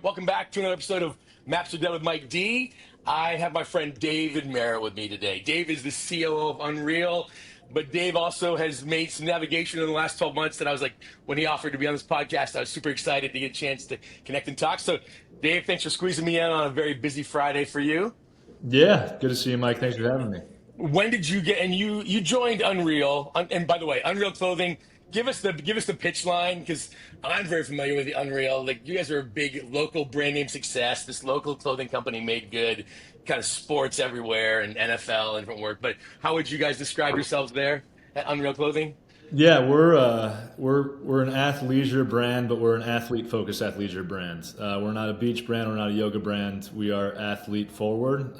Welcome back to another episode of Maps Are Dead with Mike D. I have my friend David Merritt with me today. Dave is the COO of Unreal, but Dave also has made some navigation in the last 12 months that I was like, when he offered to be on this podcast, I was super excited to get a chance to connect and talk. So, Dave, thanks for squeezing me in on a very busy Friday for you. Yeah, good to see you, Mike. Thanks for having me. When did you get? And you joined Unreal. And by the way, Unreal Clothing. Give us the pitch line because I'm very familiar with the Unreal. Like you guys are a big local brand name success. This local clothing company made good, kind of sports everywhere and NFL and different work. But how would you guys describe yourselves there at Unreal Clothing? Yeah, we're an athleisure brand, but we're an athlete-focused athleisure brand. We're not a beach brand. We're not a yoga brand. We are athlete forward.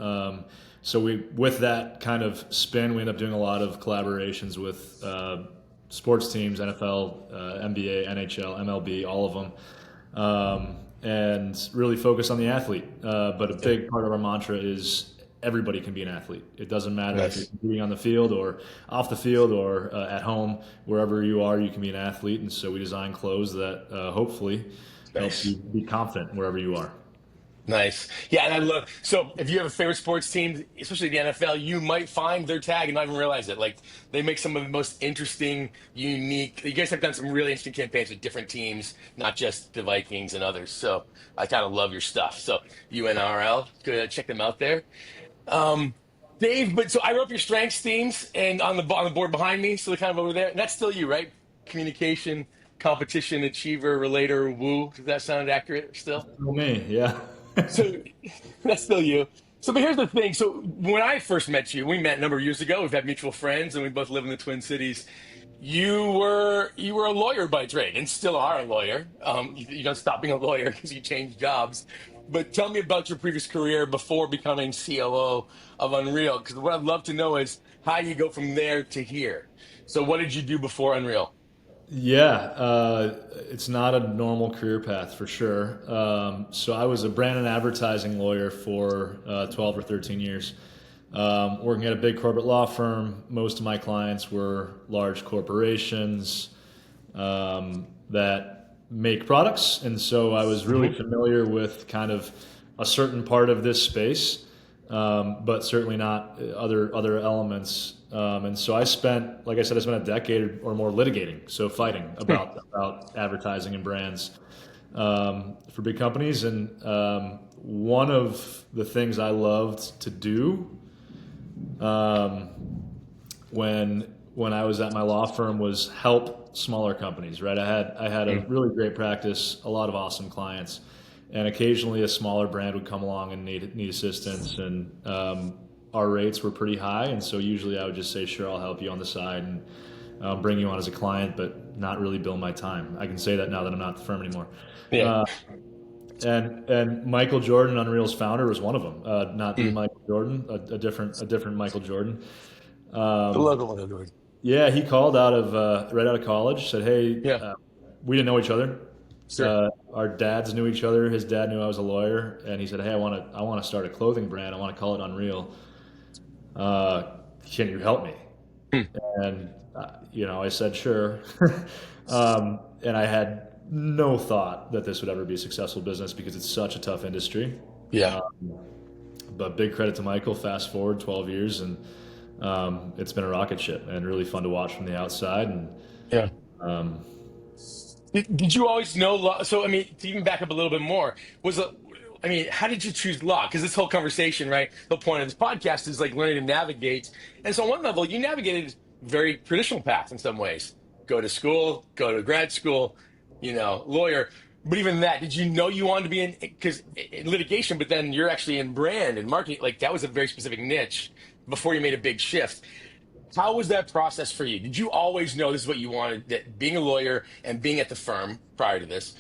So we, with that kind of spin, we end up doing a lot of collaborations with sports teams, NFL, NBA, NHL, MLB, all of them, and really focus on the athlete. But a big part of our mantra is everybody can be an athlete. It doesn't matter if you're Nice. competing on the field or off the field or at home, wherever you are, you can be an athlete. And so we design clothes that hopefully help you Nice. be confident wherever you are. Nice. Yeah, and I love so if you have a favorite sports team, especially the NFL, you might find their tag and not even realize it. Like they make some of the most interesting, unique. You guys have done some really interesting campaigns with different teams, not just the Vikings and others. So I kind of love your stuff. So UNRL, go check them out there. Um, Dave, but so I wrote up your strengths teams and on the board behind me, so they're kind of over there. And that's still you, right? Communication, competition, achiever, relator, woo. Does that sound accurate still? For me, yeah. So that's still you. So, but here's the thing. So, when I first met you, we met a number of years ago. We've had mutual friends, and we both live in the Twin Cities. You were a lawyer by trade, and still are a lawyer. You don't stop being a lawyer because you change jobs. But tell me about your previous career before becoming COO of Unreal, because what I'd love to know is how you go from there to here. So, what did you do before Unreal? Yeah, it's not a normal career path for sure. So I was a brand and advertising lawyer for 12 or 13 years, working at a big corporate law firm. Most of my clients were large corporations that make products, and so I was really Hmm. familiar with kind of a certain part of this space, but certainly not other elements. And so I spent, like I said, I spent a decade or more litigating, so fighting about advertising and brands for big companies. And one of the things I loved to do um, when I was at my law firm was help smaller companies. Right, I had a really great practice, a lot of awesome clients, and occasionally a smaller brand would come along and need assistance, and our rates were pretty high, and so usually I would just say, sure, I'll help you on the side and bring you on as a client, but not really bill my time. I can say that now that I'm not at the firm anymore. Yeah, Uh, and Michael Jordan, Unreal's founder, was one of them. Not the mm. Michael Jordan, a different Michael Jordan. The Um, logo one, of the yeah, he called out of right out of college. Said, "Hey, yeah, we didn't know each other. sure. Our dads knew each other. His dad knew I was a lawyer, and he said, "Hey, I want to start a clothing brand. I want to call it Unreal. Uh, can you help me?" Hmm. And I said, "Sure." And I had no thought that this would ever be a successful business because it's such a tough industry. Yeah. Uh, but big credit to Michael. Fast forward 12 years, and it's been a rocket ship and really fun to watch from the outside. And Yeah. um, Did you always know law? So, I mean, to even back up a little bit more, I mean, how did you choose law? Because this whole conversation, right? The point of this podcast is like learning to navigate. And so, on one level, you navigated very traditional path in some ways. Go to school, go to grad school, lawyer. But even that, did you know you wanted to be because in litigation, but then you're actually in brand and marketing. Like that was a very specific niche before you made a big shift. How was that process for you? Did you always know this is what you wanted? That being a lawyer and being at the firm prior to this,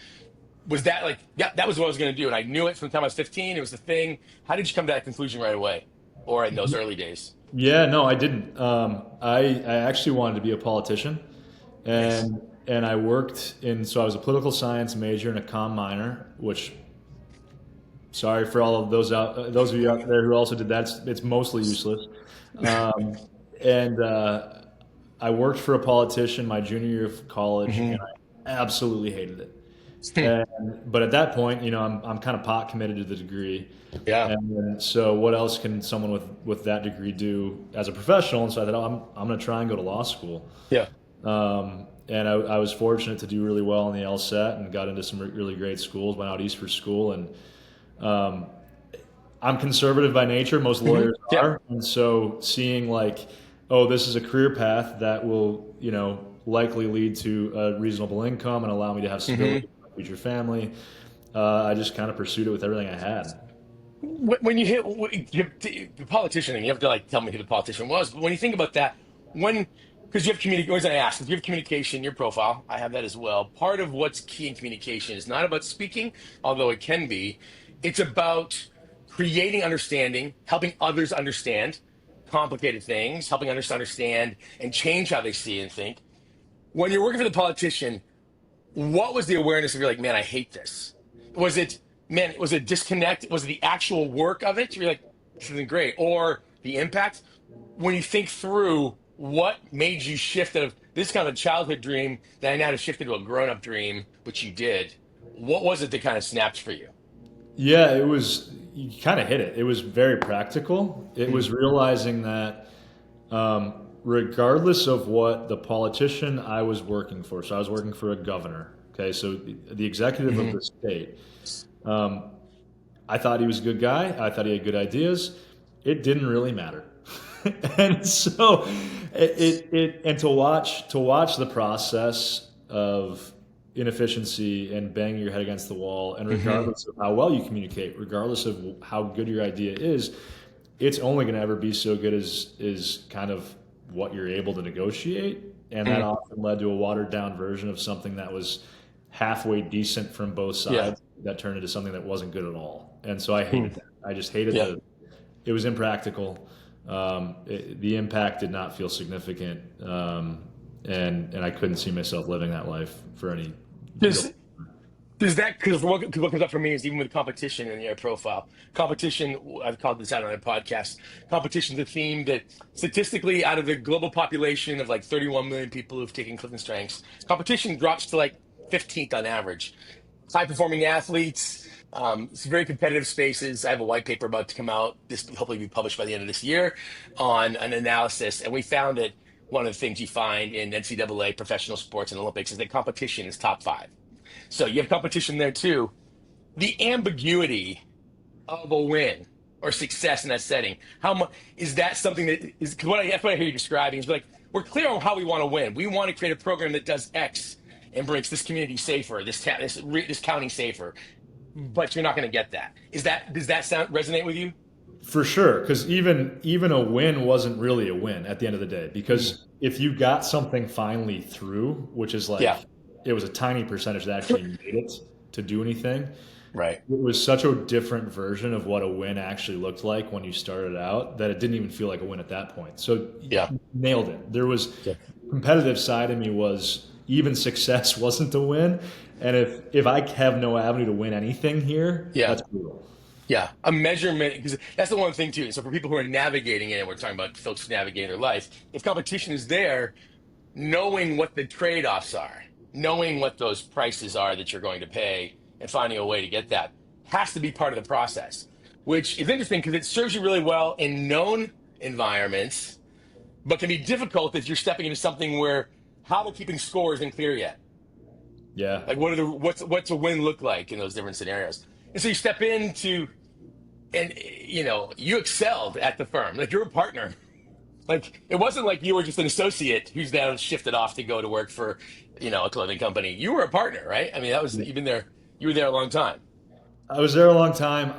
was that like, yeah, that was what I was going to do. And I knew it from the time I was 15. It was the thing. How did you come to that conclusion right away or in those early days? yeah, no, I didn't. I actually wanted to be a politician, Nice. and I worked in. So I was a political science major and a comm minor, which sorry for all of those of you out there who also did that. It's mostly useless. Um, and I worked for a politician my junior year of college, and Hmm. I absolutely hated it. But at that point, I'm kind of pot committed to the degree. Yeah. And then, so what else can someone with that degree do as a professional? And so I thought, I'm going to try and go to law school. Yeah. And I was fortunate to do really well on the LSAT and got into some really great schools, went out east for school. And um, I'm conservative by nature, most lawyers Yeah. are. And so seeing like, oh, this is a career path that will, likely lead to a reasonable income and allow me to have hmm stability in my future family, I just kind of pursued it with everything I had. When you hit the politician, and you have to like tell me who the politician was, but when you think about that, when because you have communication, always I ask, if you have communication in your profile, I have that as well. Part of what's key in communication is not about speaking, although it can be. It's about creating understanding, helping others understand complicated things, helping others understand and change how they see and think. When you're working for the politician, what was the awareness of you're like, man, I hate this? Was it, man, was it disconnect? Was it the actual work of it? You're like, this isn't great. Or the impact? When you think through what made you shift out of this kind of childhood dream that I now have shifted to a grown up dream, which you did, what was it that kind of snapped for you? Yeah, it was, you kind of hit it. It was very practical. It Mm, was realizing that regardless of what the politician I was working for, so I was working for a governor, okay, so the executive of mhm. the state, um, I thought he was a good guy. I thought he had good ideas. It didn't really matter. And so and to watch the process of inefficiency and banging your head against the wall, and Mhm. regardless of how well you communicate, regardless of how good your idea is, it's only going to ever be so good as is kind of what you're able to negotiate. And that Mhm. often led to a watered down version of something that was halfway decent from both Yeah. sides that turned into something that wasn't good at all. And so I hated Mm. that. I just hated Yeah. the it was impractical. The impact did not feel significant, and I couldn't see myself living that life for any real. Does Does that because what comes up for me is even with competition in your profile, competition. I've called this out on a podcast. Competition is a theme that statistically, out of the global population of like 31 million people who've taken Clifton Strengths, competition drops to like 15th on average. High performing athletes. It's very competitive spaces. I have a white paper about to come out. This will hopefully be published by the end of this year on an analysis, and we found that one of the things you find in NCAA professional sports and Olympics is that competition is top five. So you have competition there too. The ambiguity of a win or success in that setting. How much is that something that is? Because that's what I hear you describing is like we're clear on how we want to win. We want to create a program that does X and makes this community safer, this county safer. But you're not going to get that. Does that sound resonate with you? For sure, because even a win wasn't really a win at the end of the day. Mm. Because if you got something finally through, which is like Yeah. it was a tiny percentage that actually made it to do anything, Right. it was such a different version of what a win actually looked like when you started out that it didn't even feel like a win at that point. So Yeah. you nailed it. There was Yeah. competitive side of me was even success wasn't a win, and if I have no avenue to win anything here, Yeah. that's brutal. Yeah, a measurement because that's the one thing too. So for people who are navigating it, and we're talking about folks navigating their life, if competition is there, knowing what the trade-offs are, knowing what those prices are that you're going to pay, and finding a way to get that has to be part of the process. Which is interesting because it serves you really well in known environments, but can be difficult if you're stepping into something where how to keeping score isn't clear yet. Yeah. Like what's a win look like in those different scenarios? And so you step into and you excelled at the firm like you're a partner, like it wasn't like you were just an associate who's now shifted off to go to work for a clothing company. You were a partner, right? I mean, that was you've been there, you were there a long time. I was there a long time.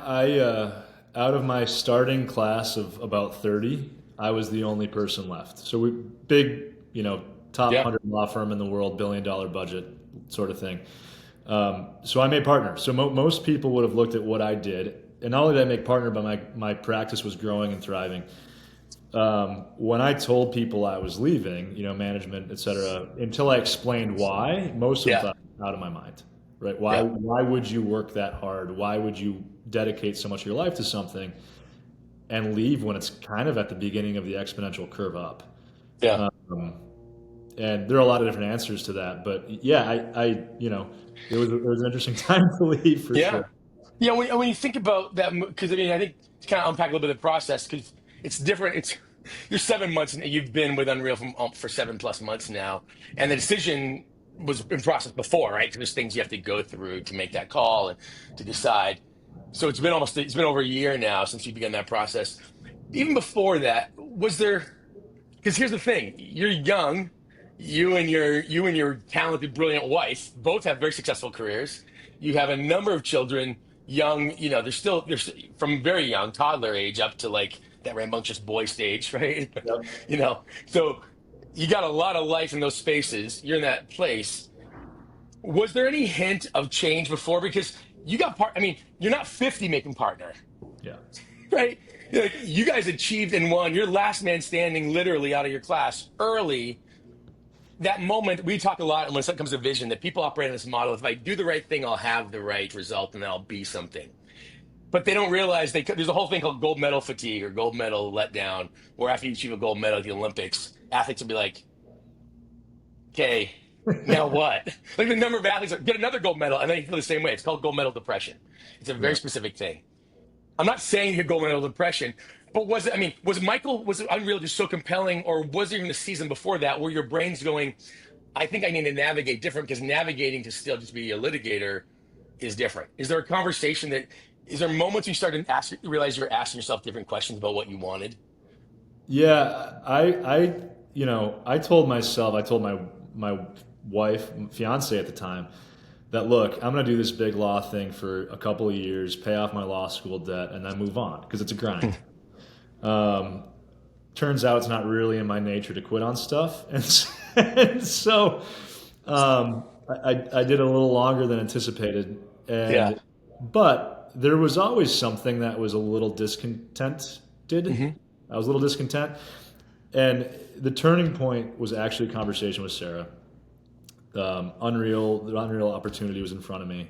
Out of my starting class of about 30, I was the only person left. So we big, top Yeah. 100 law firm in the world, $1 billion budget sort of thing. So I made partner. So most people would have looked at what I did, and not only did I make partner, but my practice was growing and thriving. When I told people I was leaving, management, et cetera, until I explained why, most of them Yeah. thought out of my mind, right? Why Yeah. why would you work that hard? Why would you dedicate so much of your life to something and leave when it's kind of at the beginning of the exponential curve up? Yeah. Um, and there are a lot of different answers to that. But yeah, it was an interesting time to leave for Yeah. sure. Yeah, when you think about that, because I mean, I think to kind of unpack a little bit of the process, because it's different. It's you're 7 months, and you've been with Unreal for 7+ months now, and the decision was in process before, right? 'Cause there's things you have to go through to make that call and to decide. So it's been over a year now since you began that process. Even before that, was there? Because here's the thing: you're young. You and your talented, brilliant wife both have very successful careers. You have a number of children, young. They're from very young, toddler age up to like that rambunctious boy stage, right? Yep. So you got a lot of life in those spaces. You're in that place. Was there any hint of change before? Because you got part. I mean, you're not 50 making partner, Yeah. right? Like you guys achieved and won. You're last man standing, literally out of your class early. That moment, we talk a lot when it comes to vision that people operate on this model. If I do the right thing, I'll have the right result and then I'll be something. But they don't realize there's a whole thing called gold medal fatigue or gold medal letdown, where after you achieve a gold medal at the Olympics, athletes will be like, okay, now what? Like the number of athletes get another gold medal and then you feel the same way. It's called gold medal depression. It's a very Yeah. specific thing. I'm not saying you had gold medal depression, but was Unreal just so compelling, or was there even a season before that where your brain's going, I think I need to navigate different, because navigating to still just be a litigator is different. Is there moments you started to realize you're asking yourself different questions about what you wanted? Yeah, I told myself, I told my wife, fiance at the time, that look, I'm going to do this big law thing for a couple of years, pay off my law school debt, and then move on because it's a grind. Um, Turns out it's not really in my nature to quit on stuff, and so I did a little longer than anticipated, Yeah. but there was always something that was a little discontented. Hmm. I was a little discontent, and the turning point was actually a conversation with Sarah. The Unreal opportunity was in front of me,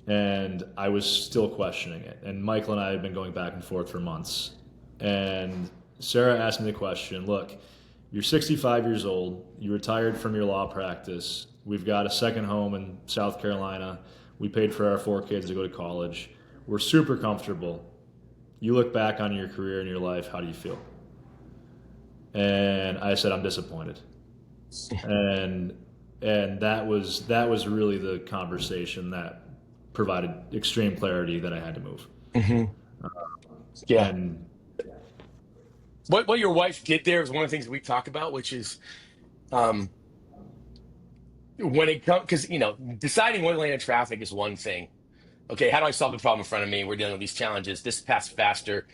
and I was still questioning it. And Michael and I had been going back and forth for months. And Sarah asked me the question, look, you're 65 years old, you retired from your law practice, we've got a second home in South Carolina, we paid for our 4 kids to go to college, we're super comfortable. You look back on your career and your life, how do you feel? And I said, I'm disappointed. And that was really the conversation that provided extreme clarity that I had to move. Hmm. Yeah. And What your wife did there is one of the things we talk about, which is um, when it comes, because deciding what lane of traffic is one thing. Okay, how do I solve the problem in front of me? We're dealing with these challenges. This path's faster.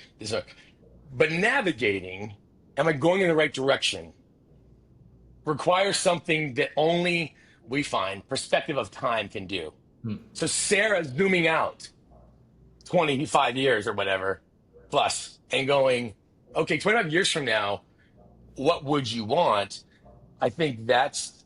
But navigating, am I going in the right direction? Requires something that only we find perspective of time can do. hmm, So Sarah zooming out 25 years or whatever plus and going, okay, 25 years from now, what would you want? I think that's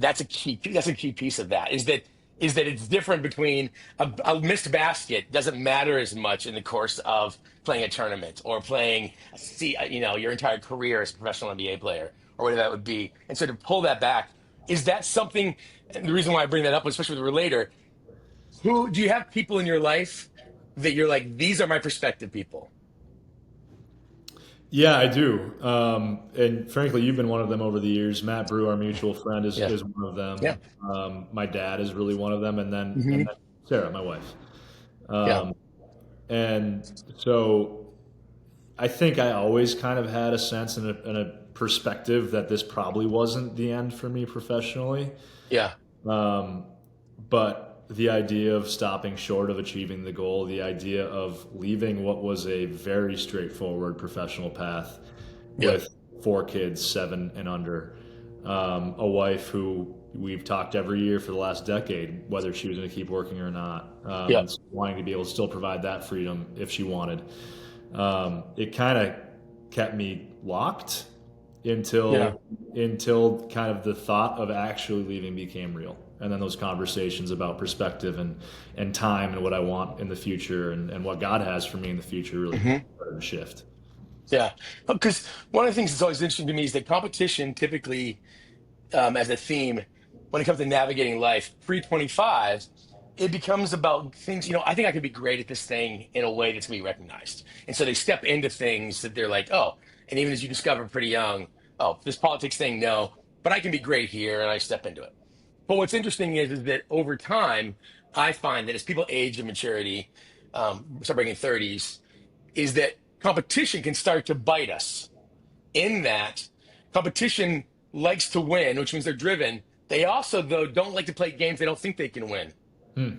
a key piece of that, is that it's different between a missed basket doesn't matter as much in the course of playing a tournament or playing your entire career as a professional NBA player or whatever that would be. And so to pull that back, is that something? And the reason why I bring that up, especially with the Relator, who do you have people in your life that you're like, these are my perspective people? yeah, I do. And frankly, you've been one of them over the years. Matt Brew, our mutual friend, is, Yeah. is one of Yeah. them. My dad is really one of them, and then Hmm. Sarah, my wife. Yeah. Um, and so I think I always kind of had a sense and a perspective that this probably wasn't the end for me professionally. Yeah. Um, but the idea of stopping short of achieving the goal, the idea of leaving what was a very straightforward professional path Yeah. with 4 kids, 7 and under, a wife who we've talked every year for the last decade, whether she was going to keep working or not, Yeah. and wanting to be able to still provide that freedom if she wanted. It kind of kept me locked Yeah. until kind of the thought of actually leaving became real. And then those conversations about perspective and time and what I want in the future and what God has for me in the future really Hmm. started to shift. Yeah. Because one of the things that's always interesting to me is that competition typically as a theme when it comes to navigating life pre-25, it becomes about things, I think I could be great at this thing in a way that's going to be recognized. And so they step into things that they're like, oh, and even as you discover pretty young, oh, this politics thing, no, but I can be great here, and I step into it. But what's interesting is that over time, I find that as people age to maturity, start breaking 30s, is that competition can start to bite us in that competition likes to win, which means they're driven. They also, though, don't like to play games they don't think they can win. Hmm.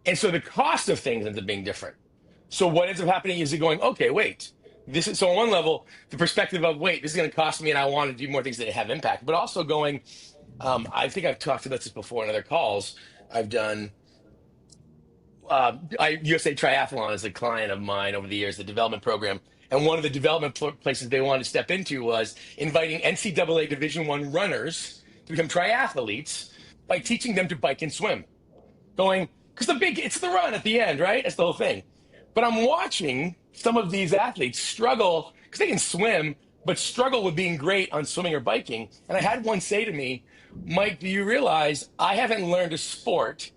And so the cost of things ends up being different. So what ends up happening is you're going, okay, wait. This is so on one level, the perspective of wait, this is going to cost me, and I want to do more things that have impact. But also going, I think I've talked about this before in other calls. I've done USA Triathlon is a client of mine over the years, the development program. And one of the development places they wanted to step into was inviting NCAA Division I runners to become triathletes by teaching them to bike and swim. Going, because it's the run at the end, right? That's the whole thing. But I'm watching some of these athletes struggle because they can swim, but struggle with being great on swimming or biking. And I had one say to me, Mike, do you realize I haven't learned a sport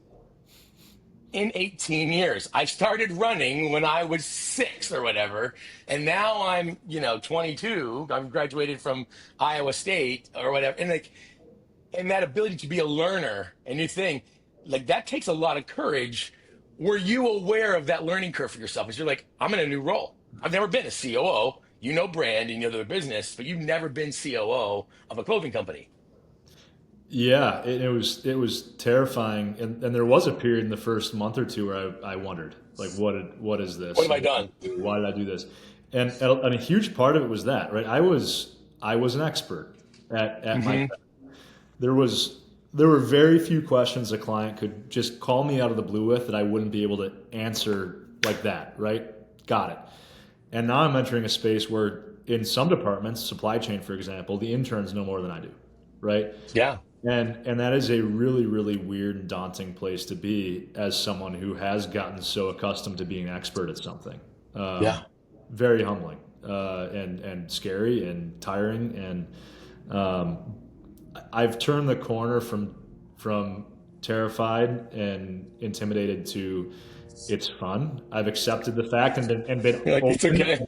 in 18 years? I started running when I was 6 or whatever, and now I'm 22. I've graduated from Iowa State or whatever, and that ability to be a learner, a new thing, like that takes a lot of courage. Were you aware of that learning curve for yourself? As you're like, I'm in a new role. I've never been a COO. Brand, the business, but you've never been COO of a clothing company. Yeah, it was terrifying, and there was a period in the first month or two where I wondered, like, what is What this? have I done? Why did I do this? And a huge part of it was that, right? I was an expert at my. Hmm. There were very few questions a client could just call me out of the blue with that I wouldn't be able to answer like that, right? Got it. And now I'm entering a space where in some departments, supply chain, for example, the interns know more than I do, right? Yeah. And that is a really, really weird and daunting place to be as someone who has gotten so accustomed to being an expert at something. Yeah. Very humbling, and scary and tiring. And I've turned the corner from terrified and intimidated to it's fun. I've accepted the fact and been You're like, it's open okay.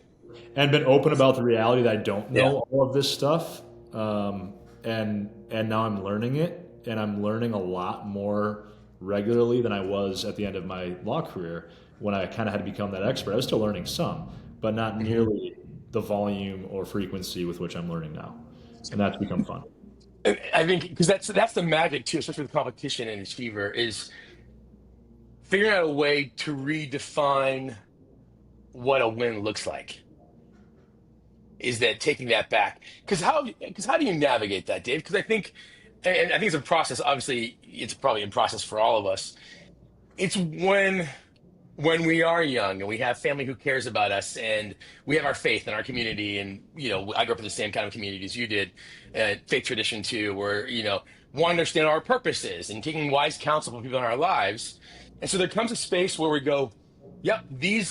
and been open about the reality that I don't Yeah. know all of this stuff. And now I'm learning it, and I'm learning a lot more regularly than I was at the end of my law career when I kind of had to become that expert. I was still learning some, but not Hmm. nearly the volume or frequency with which I'm learning now, and that's become fun. I think because that's the magic too, especially with competition and achiever, is figuring out a way to redefine what a win looks like. Is that taking that back? Because how do you navigate that, Dave? Because I think, and I think it's a process. Obviously, it's probably in process for all of us. It's when we are young and we have family who cares about us, and we have our faith in our community, and I grew up in the same kind of community as you did, faith tradition too, where want to understand our purposes and taking wise counsel from people in our lives. And so there comes a space where we go, yep, we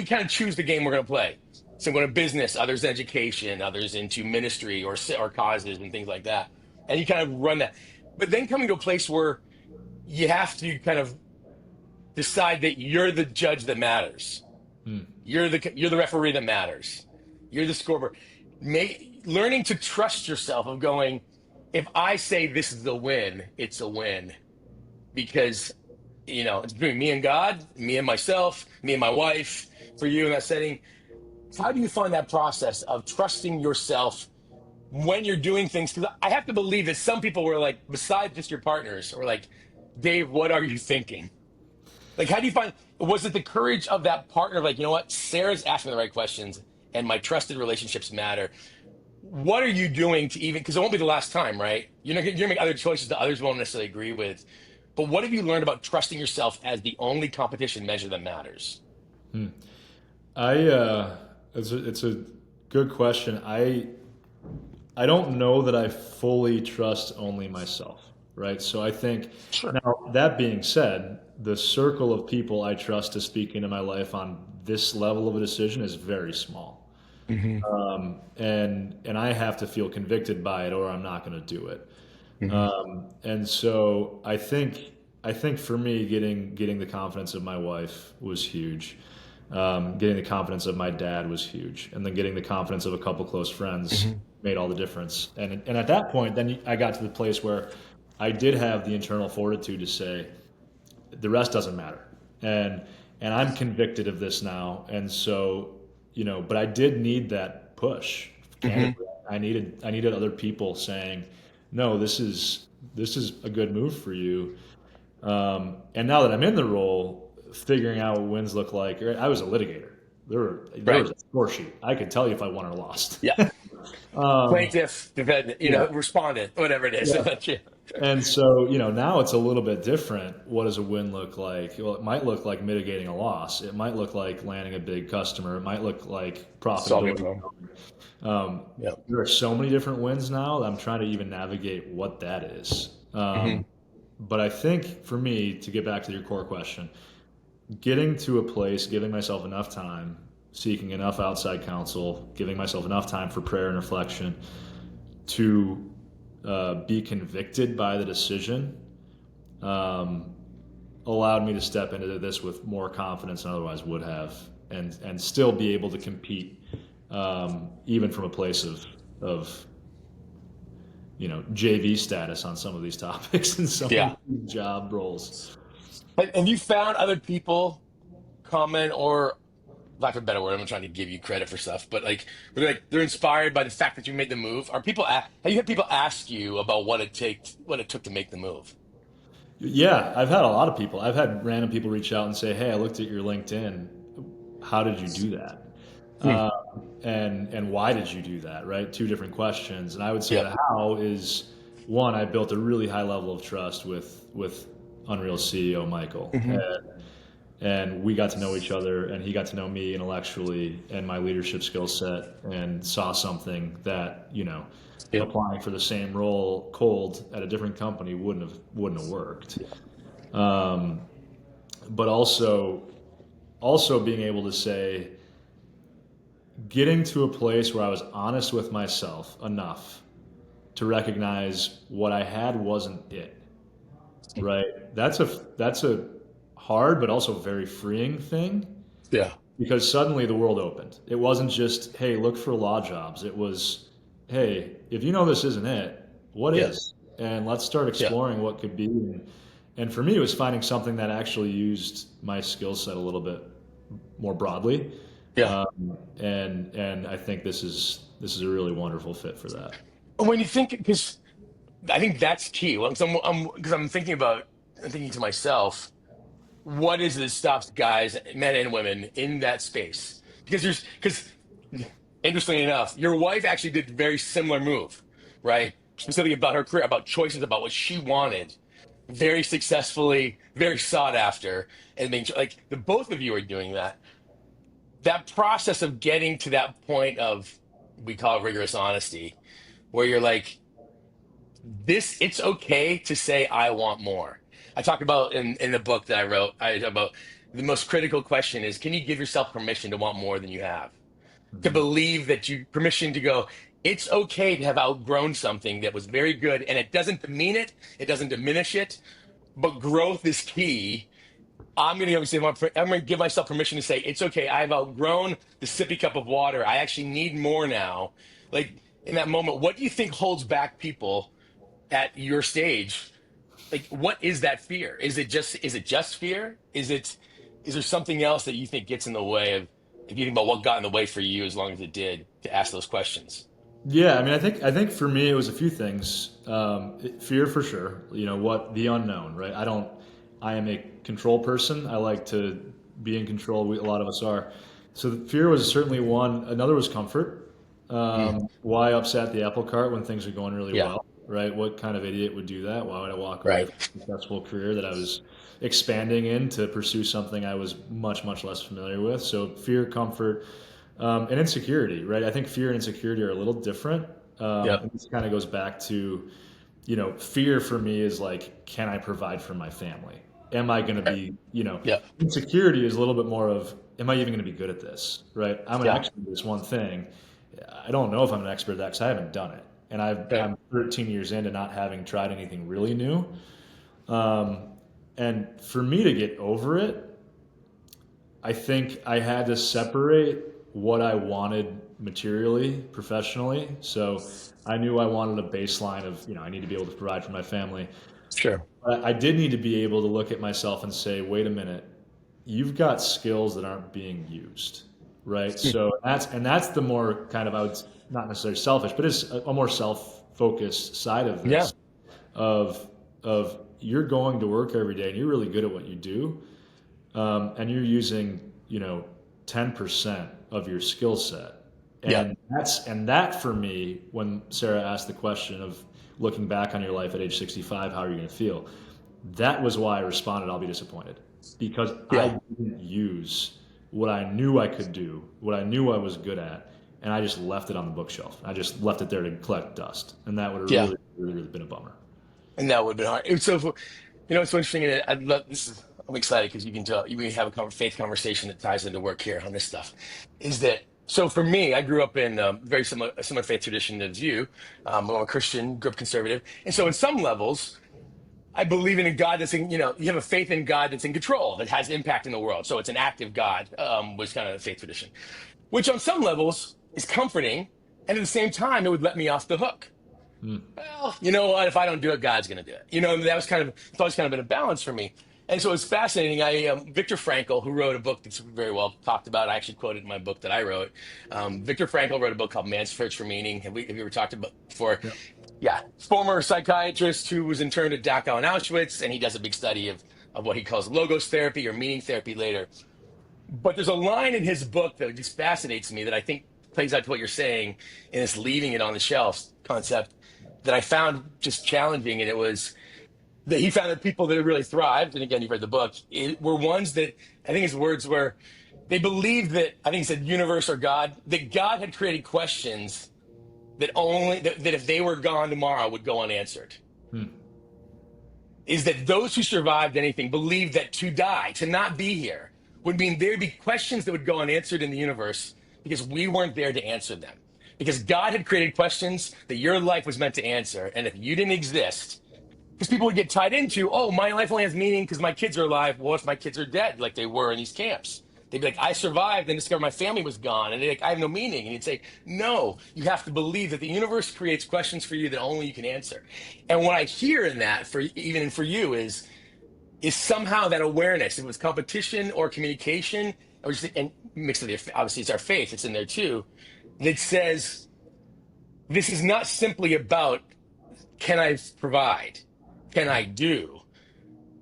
kind of choose the game we're going to play. So going to business, others in education, others into ministry or causes and things like that, and you kind of run that. But then coming to a place where you have to kind of decide that you're the judge that matters. Hmm. You're the referee that matters. You're the scoreboard. Learning to trust yourself of going, if I say this is a win, it's a win because it's between me and God, me and myself, me and my wife. For you in that setting, how do you find that process of trusting yourself when you're doing things? Because I have to believe that some people were like, besides just your partners, or like, Dave, what are you thinking? Like, how do you find, was it the courage of that partner? Like, you know what? Sarah's asking the right questions and my trusted relationships matter. What are you doing to even, because it won't be the last time, right? You're going to make other choices that others won't necessarily agree with. But what have you learned about trusting yourself as the only competition measure that matters? Hmm. It's a good question. I don't know that I fully trust only myself, right? So I think Sure. now that being said, the circle of people I trust to speak into my life on this level of a decision is very small. Hmm. And I have to feel convicted by it, or I'm not going to do it. Hmm. And so I think for me, getting the confidence of my wife was huge. Getting the confidence of my dad was huge, and then getting the confidence of a couple close friends Hmm. made all the difference. And at that point, then I got to the place where I did have the internal fortitude to say the rest doesn't matter, and and I'm convicted of this now, and so but I did need that push. Hmm. Candidly, I needed other people saying, no, this is a good move for you. And now that I'm in the role, figuring out what wins look like, I was a litigator. There Right. was a score sheet. I could tell you if I won or lost. Yeah. um, Plaintiff, defendant, yeah, respondent, whatever it is. yeah. Yeah. And so, now it's a little bit different. What does a win look like? Well, it might look like mitigating a loss. It might look like landing a big customer. It might look like Solving a profitability. problem. Yeah. There are so many different wins now that I'm trying to even navigate what that is. Hmm. But I think for me, to get back to your core question, getting to a place, giving myself enough time, seeking enough outside counsel, giving myself enough time for prayer and reflection to be convicted by the decision um, allowed me to step into this with more confidence than otherwise would have, and still be able to compete, even from a place of JV status on some of these topics and some of Yeah. these job roles. Have you found other people comment or lack of a better word, I'm not trying to give you credit for stuff, but they're inspired by the fact that you made the move. Have you had people ask you about what it took to make the move? Yeah, I've had a lot of people. I've had random people reach out and say, "Hey, I looked at your LinkedIn. How did you do that? Hmm. Uh, and why did you do that?" Right? Two different questions. And I would say Yeah. the how is one. I built a really high level of trust with Unreal CEO Michael, Hmm. and we got to know each other, and he got to know me intellectually and my leadership skill set, and saw something that Yeah. applying for the same role cold at a different company wouldn't have worked. um, but also being able to say, getting to a place where I was honest with myself enough to recognize what I had wasn't it. Right? That's a hard but also very freeing thing, Yeah. because suddenly the world opened. It wasn't just, hey, look for law jobs. It was, hey, if you know this isn't it, what Yeah. is? And let's start Yeah. exploring what could be. And for me, it was finding something that actually used my skill set a little bit more broadly. Yeah. And I think this is a really wonderful fit for that. When you think, because I think that's key. Well, because I'm thinking to myself, what is it that stops guys, men and women, in that space? Because interestingly enough, your wife actually did a very similar move, right? Specifically about her career, about choices, about what she wanted, very successfully, very sought after, and being like the both of you are doing that. That process of getting to that point of, we call it rigorous honesty, where you're like, it's okay to say I want more. I talk about in the book that I wrote, I talk about the most critical question is, can you give yourself permission to want more than you have? To Mhm. believe that you permission to go, it's okay to have outgrown something that was very good, and it doesn't demean it, it doesn't diminish it, but growth is key. I'm going to give myself permission to say, it's okay. I've outgrown the sippy cup of water. I actually need more now. Like in that moment, what do you think holds back people at your stage? Like, what is that fear? Is it just fear? Is there something else that you think gets in the way of, if you think about what got in the way for you, as long as it did, to ask those questions? Yeah, I mean, I think for me it was a few things. Fear for sure. What the unknown, right? I am a control person. I like to be in control. A lot of us are. So the fear was certainly one. Another was comfort. Mm, Why upset the apple cart when things are going really yeah, well, right? What kind of idiot would do that? Why would I walk away right. from a successful career that I was expanding in to pursue something I was much, much less familiar with? So fear, comfort, and insecurity, right? I think fear and insecurity are a little different. Yep. And this kind of goes back to, fear for me is like, can I provide for my family? am I going to Right. be, Yeah. insecurity is a little bit more of, am I even going to be good at this, right? I'm an Yeah. expert at this one thing. I don't know if I'm an expert at that because I haven't done it. And Right. I'm 13 years into not having tried anything really new. Um, and for me to get over it, I think I had to separate what I wanted materially, professionally. So I knew I wanted a baseline of, I need to be able to provide for my family. Sure. But I did need to be able to look at myself and say, wait a minute, you've got skills that aren't being used, right? Hmm. So that's the more kind of, I would not necessarily selfish, but it's a more self-focused side of Yeah. this of you're going to work every day and you're really good at what you do, and you're using 10% of your skill set, Yeah. and that for me, when Sarah asked the question of looking back on your life at age 65, how are you going to feel? That was why I responded, I'll be disappointed, because I Yeah. didn't use what I knew I could do, what I knew I was good at, and I just left it on the bookshelf. I just left it there to collect dust, and that would have Yeah. really been a bummer. And that would have been hard. It's so, it's so interesting. And I'd love this is. I'm excited because you can tell you can have a faith conversation that ties into work here on this stuff. Is that so? For me, I grew up in very similar a similar faith tradition as you. I'm a Christian, grew up conservative, and so in some levels, I believe in a God that's in. You have a faith in God that's in control, that has impact in the world. So it's an active God. Was kind of the faith tradition, which on some levels is comforting, and at the same time, it would let me off the hook. Hmm. Well, you know what? If I don't do it, God's going to do it. That was it's always kind of been a balance for me. And so it's fascinating. Viktor Frankl, who wrote a book that's very well talked about, I actually quoted in my book that I wrote. Viktor Frankl wrote a book called Man's Search for Meaning. Have you ever talked about before? Yep. Yeah. Former psychiatrist who was interned at Dachau and Auschwitz, and he does a big study of what he calls logos therapy or meaning therapy later. But there's a line in his book that just fascinates me that I think plays out to what you're saying in this leaving it on the shelf concept that I found just challenging. And it was that he found that people that really thrived, and again, you've read the book, were ones that I think his words were they believed that, I think he said universe or God, that God had created questions that if they were gone tomorrow would go unanswered. Hmm. Is that those who survived anything believed that to die, to not be here, would mean there'd be questions that would go unanswered in the universe because we weren't there to answer them. Because God had created questions that your life was meant to answer. And if you didn't exist, because people would get tied into, oh, my life only has meaning because my kids are alive. Well, if my kids are dead, like they were in these camps, they'd be like, I survived and discovered my family was gone. And they're like, I have no meaning. And you'd say, no, you have to believe that the universe creates questions for you that only you can answer. And what I hear in that, even for you, is somehow that awareness. If it was competition or communication, or just, and mixed with it, obviously it's our faith, it's in there too, that says this is not simply about can I provide, can I do,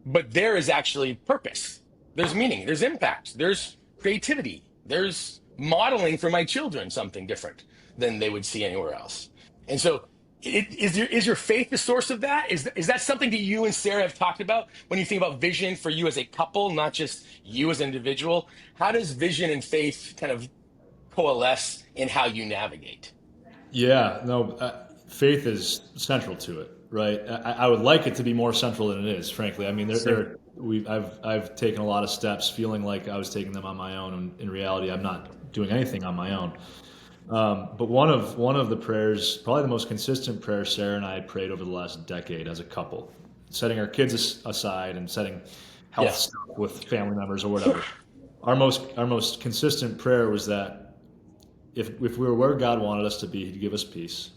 but there is actually purpose. There's meaning, there's impact, there's creativity, there's modeling for my children something different than they would see anywhere else. And so is your faith the source of that? Is that something that you and Sarah have talked about when you think about vision for you as a couple, not just you as an individual? How does vision and faith kind of coalesce in how you navigate? Yeah, no, faith is central to it, right? I would like it to be more central than it is, frankly. I mean, Sure. I've taken a lot of steps feeling like I was taking them on my own, and in reality, I'm not doing anything on my own. But one of the prayers, probably the most consistent prayer Sarah and I prayed over the last decade as a couple, setting our kids aside and setting health Yeah. stuff with family members or whatever. Our most consistent prayer was that if we were where God wanted us to be, He'd give us peace,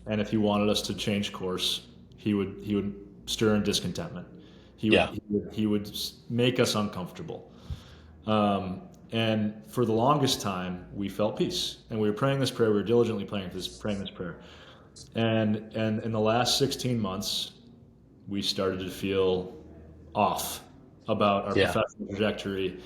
and if He wanted us to change course, He would stir in discontentment. He would Yeah. he would make us uncomfortable. And for the longest time, we felt peace, and we were praying this prayer. We were diligently praying this prayer, and in the last 16 months, we started to feel off about our Yeah. professional trajectory,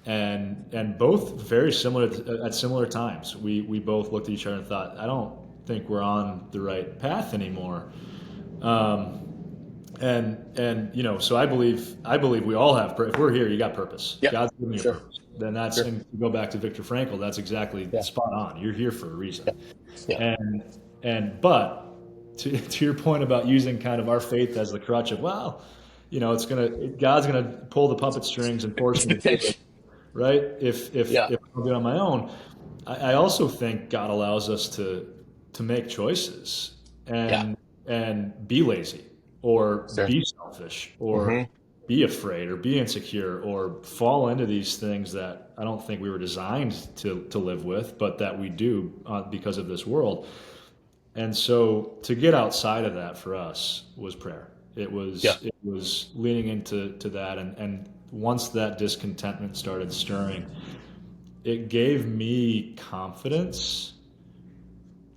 and both very similar at similar times. We both looked at each other and thought, I don't think we're on the right path anymore. Um, so I believe we all have. If we're here, you got purpose. Yep. God's given you a Sure. purpose. Then that's, Sure. and to go back to Viktor Frankl, that's exactly Yeah. spot on. You're here for a reason. Yeah. Yeah. And but to your point about using kind of our faith as the crutch of, well, God's gonna pull the puppet strings and force me to do it, Attention. right? If Yeah. I don't do it on my own, I also think God allows us to make choices Yeah. and be lazy or Sure. be selfish or Hmm. be afraid or be insecure or fall into these things that I don't think we were designed to live with, but that we do because of this world. And so to get outside of that for us was prayer. Yeah. It was leaning into that, and once that discontentment started stirring, it gave me confidence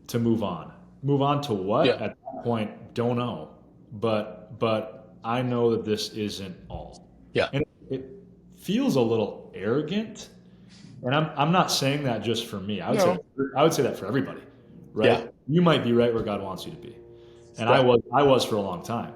to move on. Move on to what? Yeah. At that point, don't know. But I know that this isn't all. Yeah. And it feels a little arrogant. And I'm not saying that just for me. No. I would say that for everybody, Yeah. right? You might be right where God wants you to be, and Right. I was for a long time.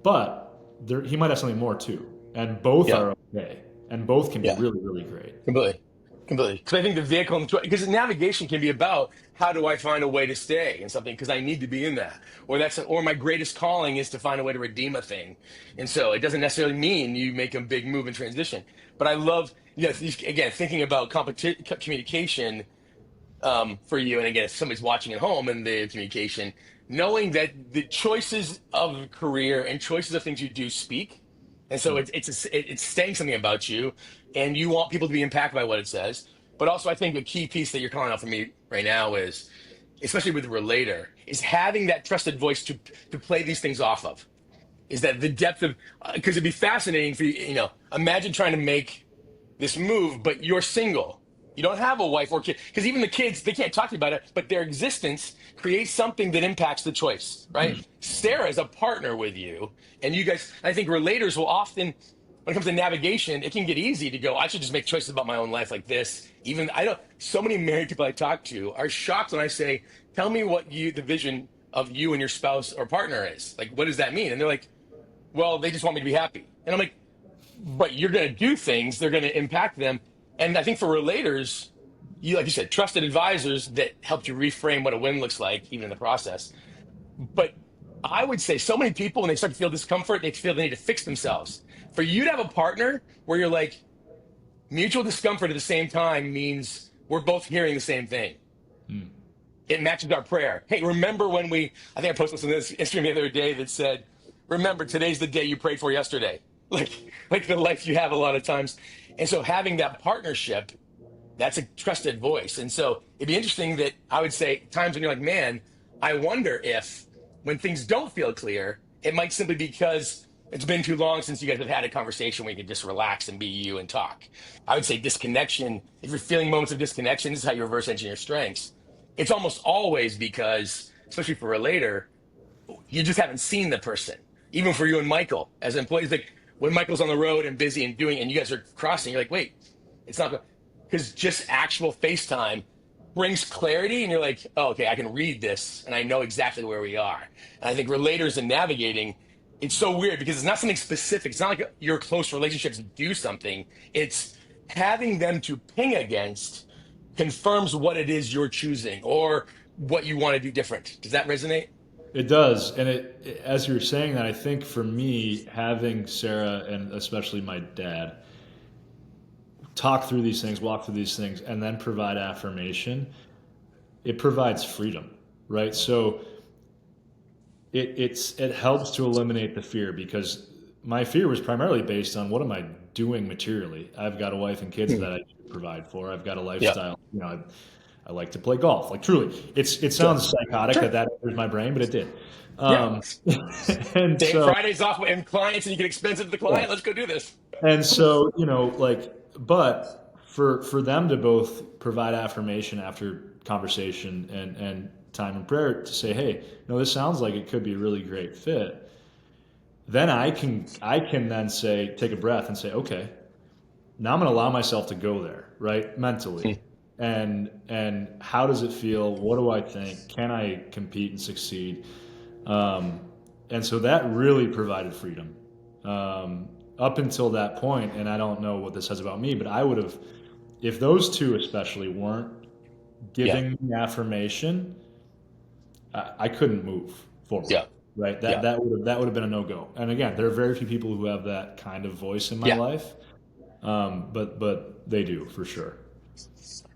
But he might have something more too, and both Yeah. are okay, and both can be Yeah. really really great. Completely. Completely. Because I think the vehicle, because navigation can be about how do I find a way to stay in something because I need to be in that, or my greatest calling is to find a way to redeem a thing, and so it doesn't necessarily mean you make a big move and transition. But I love, again, thinking about communication for you. And again, if somebody's watching at home and the communication, knowing that the choices of career and choices of things you do speak. And so it's saying something about you, and you want people to be impacted by what it says. But also, I think the key piece that you're calling out for me right now is, especially with the Relator, is having that trusted voice to play these things off of. Is that the depth of, because it'd be fascinating for you, imagine trying to make this move, but you're single. You don't have a wife or kid. Because even the kids, they can't talk to you about it, but their existence creates something that impacts the choice, right? Sarah is a partner with you. And you guys, I think relators will often, when it comes to navigation, it can get easy to go, I should just make choices about my own life like this. Even, so many married people I talk to are shocked when I say, tell me what the vision of you and your spouse or partner is. Like, what does that mean? And they're like, well, they just want me to be happy. And I'm like, but you're going to do things, they're going to impact them. And I think for relators, like you said, trusted advisors that helped you reframe what a win looks like, even in the process. But I would say so many people, when they start to feel discomfort, they feel they need to fix themselves. For you to have a partner where you're like, mutual discomfort at the same time means we're both hearing the same thing. It matches our prayer. Hey, remember when I think I posted something on this Instagram the other day that said, remember, today's the day you prayed for yesterday. Like the life you have a lot of times. And so having that partnership, that's a trusted voice. And so it'd be interesting that I would say times when you're like, man, I wonder if when things don't feel clear, it might simply be because it's been too long since you guys have had a conversation where you can just relax and be you and talk. I would say disconnection, if you're feeling moments of disconnection, this is how you reverse engineer strengths. It's almost always because, especially for a relator, you just haven't seen the person. Even for you and Michael as employees, like when Michael's on the road and busy and doing, and you guys are crossing, you're like, wait, it's not, because just actual FaceTime brings clarity, and you're like, oh, okay, I can read this and I know exactly where we are. And I think relators and navigating, it's so weird because it's not something specific. It's not like your close relationships do something. It's having them to ping against confirms what it is you're choosing or what you want to do different. Does that resonate? It does, and as you're saying that, I think for me, having Sarah and especially my dad talk through these things, walk through these things, and then provide affirmation, it provides freedom, right? So it helps to eliminate the fear because my fear was primarily based on what am I doing materially. I've got a wife and kids that I provide for. I've got a Yeah, lifestyle. I like to play golf. Like truly, it sure, sounds psychotic sure. that enters my brain, but it did. Yeah. Um, and Take so Fridays off and clients, and you can expense it to the yeah. client. Let's go do this. And so, but for them to both provide affirmation after conversation and time in prayer to say, hey, no, this sounds like it could be a really great fit. Then I can then say, take a breath and say, okay, now I'm going to allow myself to go there, right? Hmm. Mentally. And how does it feel? What do I think? Can I compete and succeed? Um, and so that really provided freedom. Up until that point, and I don't know what this says about me, but I would have, if those two especially weren't Yeah, giving me affirmation, I couldn't move forward. yeah. right? Yeah. That would have been a no go. And again, there are very few people who have that kind of voice in my Yeah. life, but they do for sure.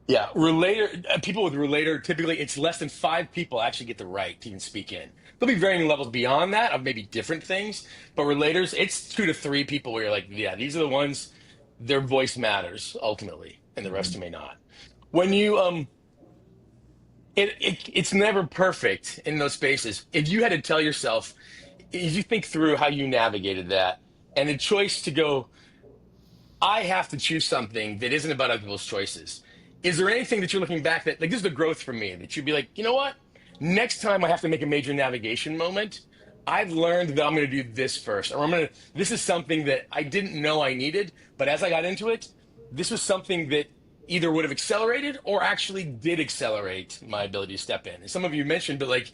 Yeah, relator people with relator typically it's less than five people actually get the right to even speak in. There'll be varying levels beyond that of maybe different things, but relators it's two to three people where you're like, yeah, these are the ones their voice matters ultimately, and the rest may not. When you it's never perfect in those spaces. If you had to tell yourself, if you think through how you navigated that, and the choice to go I have to choose something that isn't about other people's choices. Is there anything that you're looking back that, like, this is the growth for me, that you'd be like, you know what? Next time I have to make a major navigation moment, I've learned that I'm going to do this first. Or this is something that I didn't know I needed, but as I got into it, this was something that either would have accelerated or actually did accelerate my ability to step in. And some of you mentioned, but like,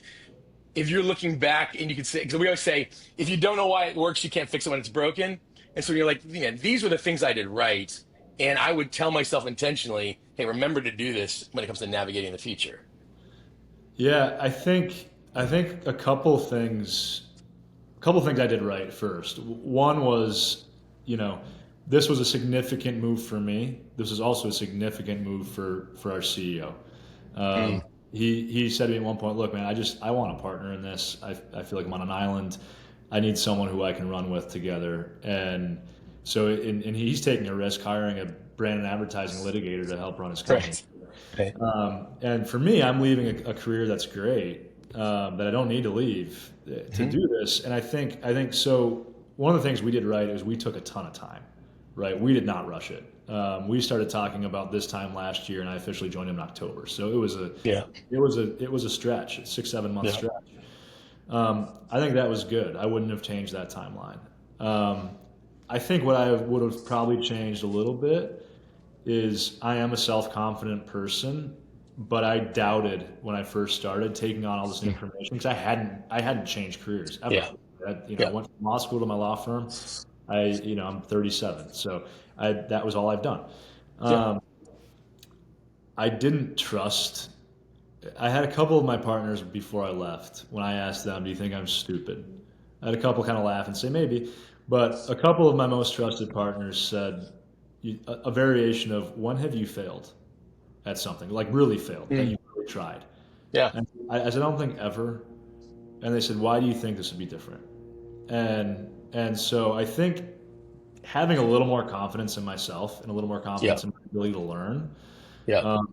if you're looking back and you can say, because we always say, if you don't know why it works, you can't fix it when it's broken. And so you're like, these were the things I did right. And I would tell myself intentionally, hey, remember to do this when it comes to navigating the future. Yeah, I think a couple things I did right first. One was, you know, this was a significant move for me. This was also a significant move for our CEO. Mm, He said to me at one point, "Look, man, I want a partner in this. I feel like I'm on an island. I need someone who I can run with together." And so, and he's taking a risk hiring a brand and advertising litigator to help run his company. right. Right. And for me, I'm leaving a career that's great, that I don't need to leave to Hmm. do this. And I think so. One of the things we did right is we took a ton of time, right? We did not rush it. We started talking about this time last year, and I officially joined him in October. So Yeah. it was a stretch, a 6 7 month Yeah. stretch. I think that was good. I wouldn't have changed that timeline. I think what I would have probably changed a little bit is I am a self-confident person, but I doubted when I first started taking on all this Mm, information because I hadn't changed careers ever. yeah. I Yeah. went from law school to my law firm. I'm 37, so that was all I've done. Yeah. Um, I didn't trust. I had a couple of my partners before I left when I asked them, "Do you think I'm stupid?" I had a couple kind of laugh and say maybe, but a couple of my most trusted partners said a variation of, "When have you failed at something, like really failed, that Mm, you really tried?" yeah. And I said, "I don't think ever." And they said, "Why do you think this would be different?" And so I think having a little more confidence in myself and a little more Yeah. confidence in my ability to learn, Yeah. um,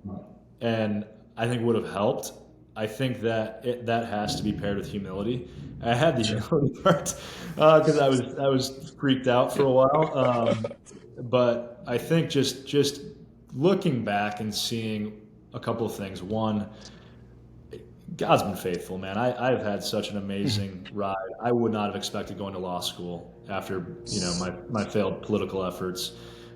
and I think would have helped. I think that has to be paired with humility. I had the Sure. humility part because I was freaked out for a while, but I think just looking back and seeing a couple of things. One, God's been faithful, man. I've had such an Mhm. amazing ride. I would not have expected going to law school after my failed political efforts.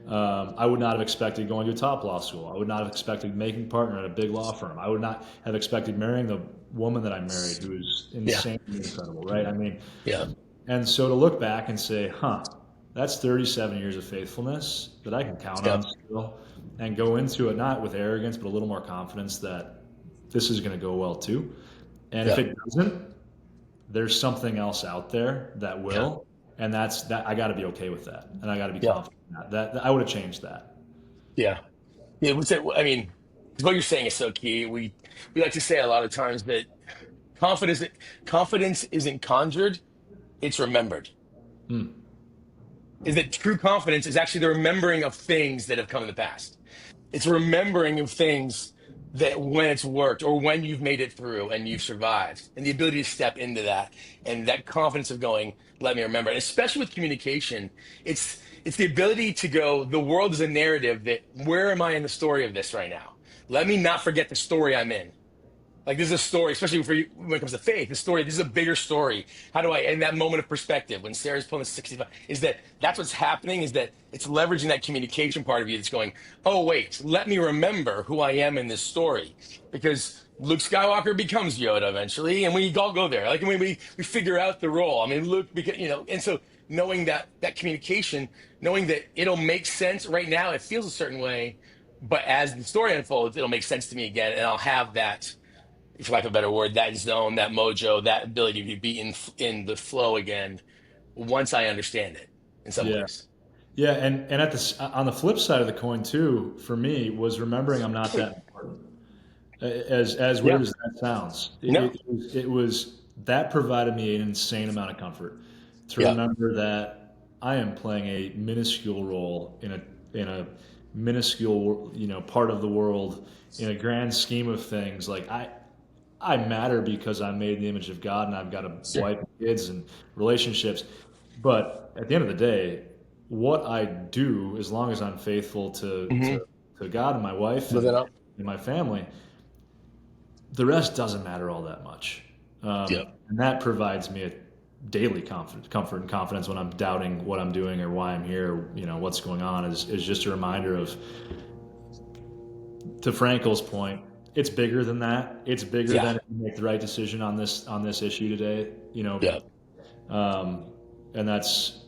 I would not have expected going to a top law school. I would not have expected making partner at a big law firm. I would not have expected marrying the woman that I married, who is Yeah. insanely incredible, right? I mean, Yeah. and so to look back and say, huh, that's 37 years of faithfulness that I can count Yeah. on still, and go into it not with arrogance, but a little more confidence that this is going to go well too. And if Yeah. it doesn't, there's something else out there that Yeah. will, and that's that. I got to be okay with that, and I got to be Yeah. confident in that. That I would have changed that. Yeah. Yeah. I mean, what you're saying is so key. We like to say a lot of times that confidence confidence isn't conjured, it's remembered. Hmm. Is that true confidence is actually the remembering of things that have come in the past. It's remembering of things that when it's worked or when you've made it through and you've survived and the ability to step into that and that confidence of going, let me remember. And especially with communication, it's the ability to go, the world is a narrative that where am I in the story of this right now? Let me not forget the story I'm in. Like this is a story, especially for you when it comes to faith. The story, this is a bigger story. How do I, in that moment of perspective, when Sarah's pulling the 65, is that's what's happening? Is that it's leveraging that communication part of you that's going, oh wait, let me remember who I am in this story, because Luke Skywalker becomes Yoda eventually, and we all go there. Like when we figure out the role. I mean, Luke, and so knowing that communication, knowing that it'll make sense right now, it feels a certain way, but as the story unfolds, it'll make sense to me again, and I'll have that for lack of a better word, that zone, that mojo, that ability to be in the flow again once I understand it in some Yeah. ways. Yeah, and on the flip side of the coin too, for me, was remembering I'm not that important. As Yeah. weird as that sounds, No. it was that provided me an insane amount of comfort to Yeah. remember that I am playing a minuscule role in a minuscule part of the world in a grand scheme of things. Like I matter because I'm made in the image of God and I've got a Sure. wife and kids and relationships. But at the end of the day, what I do, as long as I'm faithful Hmm. to God and my wife Live that and up. my family, the rest doesn't matter all that much. Yep. And that provides me a daily comfort and confidence when I'm doubting what I'm doing or why I'm here, or, what's going on is just a reminder of, to Frankel's point, it's bigger than that. It's bigger Yeah. than if you make the right decision on this issue today, Yeah. um, and that's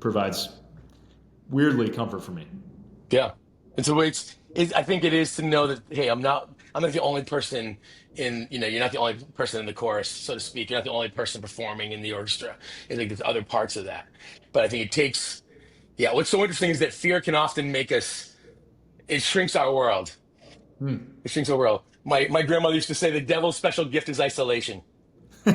provides weirdly comfort for me. Yeah. And so I think it is to know that, hey, I'm not the only person you're not the only person in the chorus, so to speak. You're not the only person performing in the orchestra. I think there's other parts of that. But I think it takes, yeah, what's so interesting is that fear can often make us, it shrinks our world. Hmm. It shrinks our world. My grandmother used to say the devil's special gift is isolation. You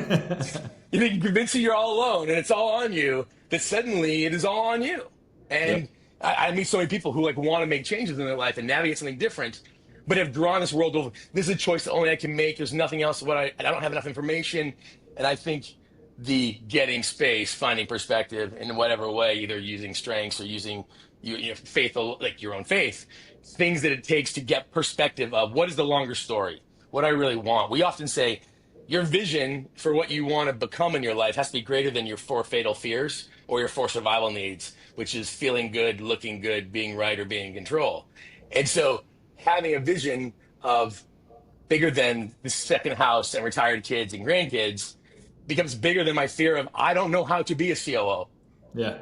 think you convince you you're all alone and it's all on you, that suddenly it is all on you. Yep. And I meet so many people who like want to make changes in their life and navigate something different, but have drawn this world over. This is a choice that only I can make. There's nothing else. I don't have enough information. And I think the getting space, finding perspective in whatever way, either using strengths or using faith, like your own faith, things that it takes to get perspective of what is the longer story, what I really want. We often say, your vision for what you want to become in your life has to be greater than your four fatal fears or your four survival needs, which is feeling good, looking good, being right, or being in control. And so having a vision of bigger than the second house and retired kids and grandkids becomes bigger than my fear of I don't know how to be a COO. Yeah.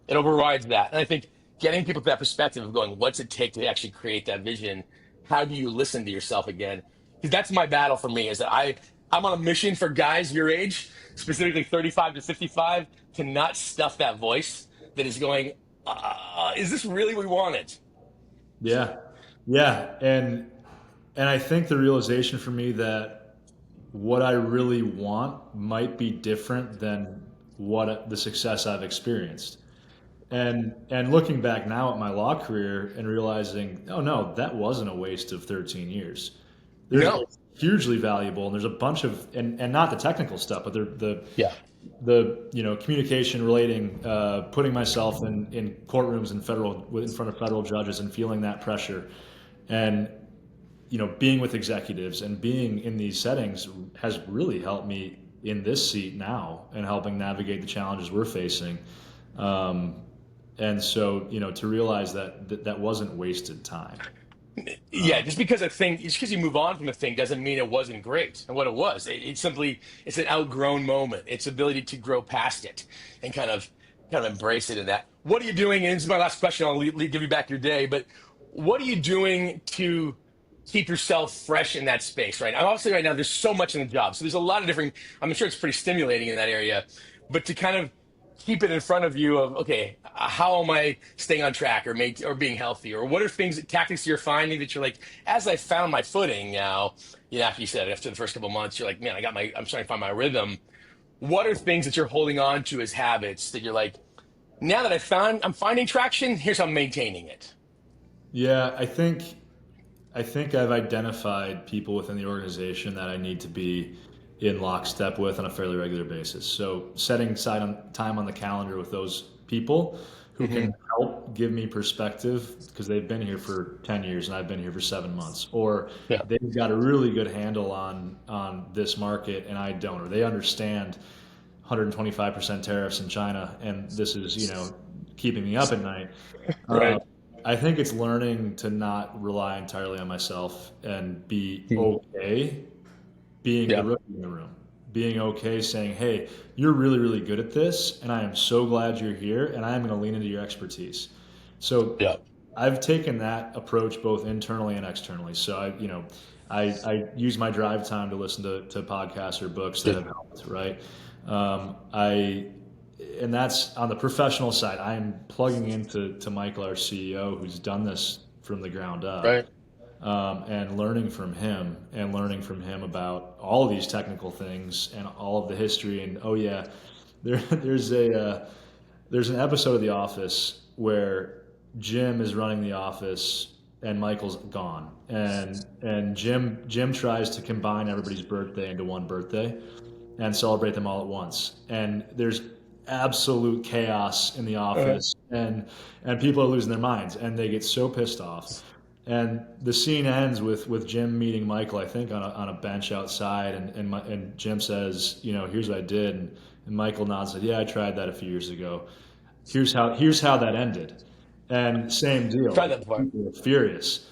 It overrides that. And I think getting people to that perspective of going, what's it take to actually create that vision? How do you listen to yourself again? Because that's my battle for me is that I'm on a mission for guys your age, specifically 35 to 55, to not stuff that voice that is going, is this really what we wanted? Yeah. Yeah. And I think the realization for me that what I really want might be different than what the success I've experienced. And looking back now at my law career and realizing, oh no, that wasn't a waste of 13 years. There's No. it's hugely valuable, and there's a bunch of and not the technical stuff, but Yeah. the communication relating, putting myself in courtrooms and in front of federal judges and feeling that pressure, and being with executives and being in these settings has really helped me in this seat now and helping navigate the challenges we're facing. Um, and so, to realize that wasn't wasted time. Yeah, just because you move on from a thing doesn't mean it wasn't great. And what it was, it simply, it's an outgrown moment. It's ability to grow past it and kind of embrace it in that. What are you doing? And this is my last question. I'll give you back your day, but what are you doing to keep yourself fresh in that space, right? I'm obviously right now, there's so much in the job. So there's a lot of different, I'm sure it's pretty stimulating in that area, but to kind of keep it in front of you of, okay, how am I staying on track or being healthy? Or what are tactics you're finding that you're like, as I found my footing now, after you said it, after the first couple of months, you're like, man, I'm starting to find my rhythm. What are things that you're holding on to as habits that you're like, now that I'm finding traction, here's how I'm maintaining it. Yeah, I think I've identified people within the organization that I need to be in lockstep with on a fairly regular basis. So setting aside time on the calendar with those people who Hmm. can help give me perspective because they've been here for 10 years and I've been here for 7 months, or Yeah. they've got a really good handle on this market and I don't, or they understand 125% tariffs in China and this is keeping me up at night. Uh, Right. I think it's learning to not rely entirely on myself and be Hmm. okay being the Yeah. rookie in the room, being okay saying, hey, you're really, really good at this, and I am so glad you're here, and I am going to lean into your expertise. So Yeah. I've taken that approach both internally and externally. So I use my drive time to listen to podcasts or books that have helped, right? I and that's on the professional side. I'm plugging into Michael, our CEO, who's done this from the ground up, Right. and learning from him about all of these technical things and all of the history. And oh yeah, there's an episode of The Office where Jim is running the office and Michael's gone, and Jim tries to combine everybody's birthday into one birthday and celebrate them all at once. And there's absolute chaos in the Uh, office, and people are losing their minds, and they get so pissed off. And the scene ends with Jim meeting Michael, I think, on a bench outside, and Jim says, here's what I did, and Michael nods and said, yeah, I tried that a few years ago. Here's how that ended, and same deal. Try Like that before. people are furious,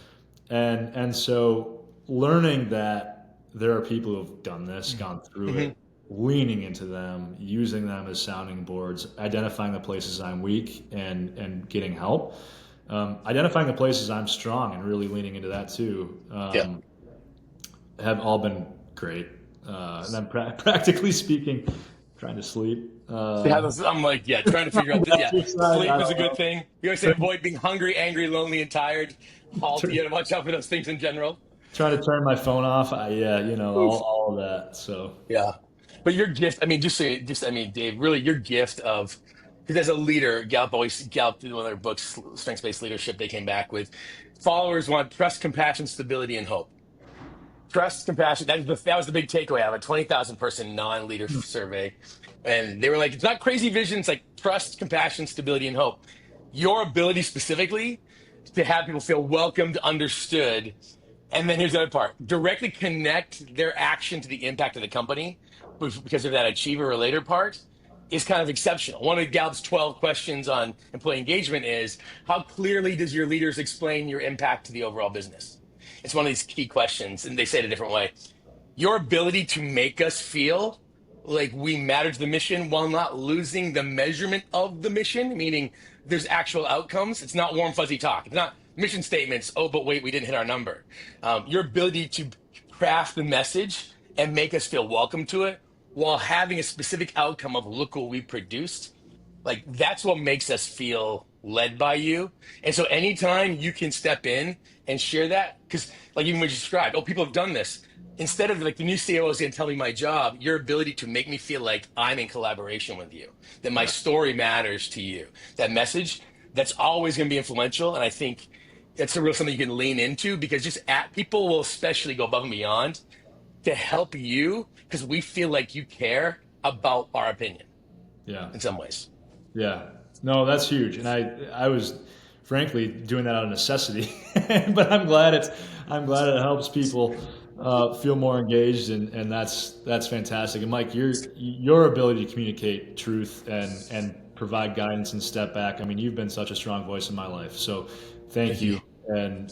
and so learning that there are people who've done this, gone through Hmm. it, leaning into them, using them as sounding boards, identifying the places I'm weak and getting help, identifying the places I'm strong and really leaning into that too, Yeah. have all been great. And then practically speaking, trying to sleep. I'm like, yeah, trying to figure out that. Yeah, Exercise, sleep I is a don't good know. thing. You always say avoid being hungry, angry, lonely, and tired. Halt. You got to watch out for those things in general. Trying to turn my phone off. Yeah, Oof. all of that. So Yeah. But your gift, I mean, I mean, Dave, really your gift of, because as a leader, Gallup did one of their books, Strengths Based Leadership, they came back with followers want trust, compassion, stability, and hope. Trust, compassion. That was the big takeaway out of a 20,000 person non-leader survey. And they were like, it's not crazy vision. It's like trust, compassion, stability, and hope. Your ability specifically to have people feel welcomed, understood. And then here's the other part: directly connect their action to the impact of the company because of that achiever relator part is kind of exceptional. One of Gallup's 12 questions on employee engagement is how clearly does your leaders explain your impact to the overall business? It's one of these key questions, and they say it a different way. Your ability to make us feel like we matter to the mission while not losing the measurement of the mission, meaning there's actual outcomes. It's not warm, fuzzy talk. It's not mission statements. Oh, but wait, we didn't hit our number. Your ability to craft the message and make us feel welcome to it while having a specific outcome of look what we produced, like that's what makes us feel led by you. And so anytime you can step in and share that, because like even what you described, oh, people have done this. Instead of like the new COO is going to tell me my job, your ability to make me feel like I'm in collaboration with you, that my right. story matters to you, that message, that's always going to be influential. And I think that's a real something you can lean into because just at people will especially go above and beyond to help you because we feel like you care about our opinion Yeah. in some ways. Yeah. No, that's huge. And I was frankly doing that out of necessity, but I'm glad it helps people feel more engaged, and that's fantastic. And Mike, your ability to communicate truth and provide guidance and step back. I mean, you've been such a strong voice in my life. So thank Thank you. you. And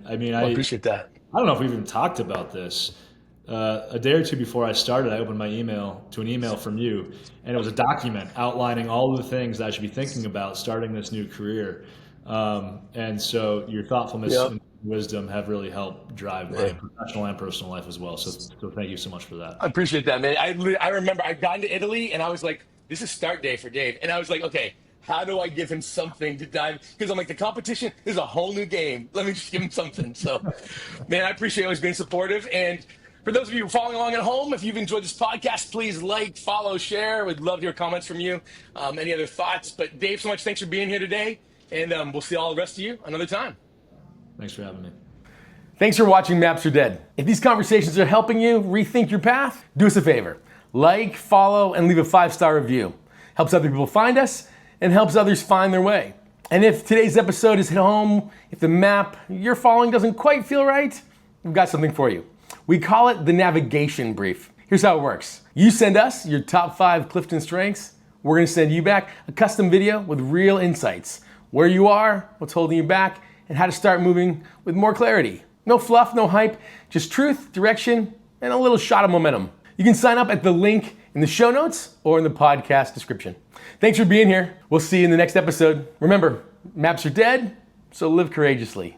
I mean, Well, I appreciate that. I don't know if we've even talked about this. A day or two before I started, I opened my email to an email from you, and it was a document outlining all the things that I should be thinking about starting this new career. And so your thoughtfulness Yep. and wisdom have really helped drive my Hey, professional and personal life as well. So thank you so much for that. I appreciate that, man. I remember I got into Italy and I was like, this is start day for Dave. And I was like, okay, how do I give him something to dive? Because I'm like, the competition is a whole new game. Let me just give him something. So, man, I appreciate always being supportive. And for those of you following along at home, if you've enjoyed this podcast, please like, follow, share. We'd love to hear comments from you. Any other thoughts? But Dave, so much thanks for being here today. And we'll see all the rest of you another time. Thanks for having me. Thanks for watching Maps Are Dead. If these conversations are helping you rethink your path, do us a favor. Like, follow, and leave a 5-star review. Helps other people find us and helps others find their way. And if today's episode is hit home, if the map you're following doesn't quite feel right, we've got something for you. We call it the navigation brief. Here's how it works. You send us your top 5 Clifton strengths. We're gonna send you back a custom video with real insights. Where you are, what's holding you back, and how to start moving with more clarity. No fluff, no hype, just truth, direction, and a little shot of momentum. You can sign up at the link in the show notes or in the podcast description. Thanks for being here. We'll see you in the next episode. Remember, maps are dead, So live courageously.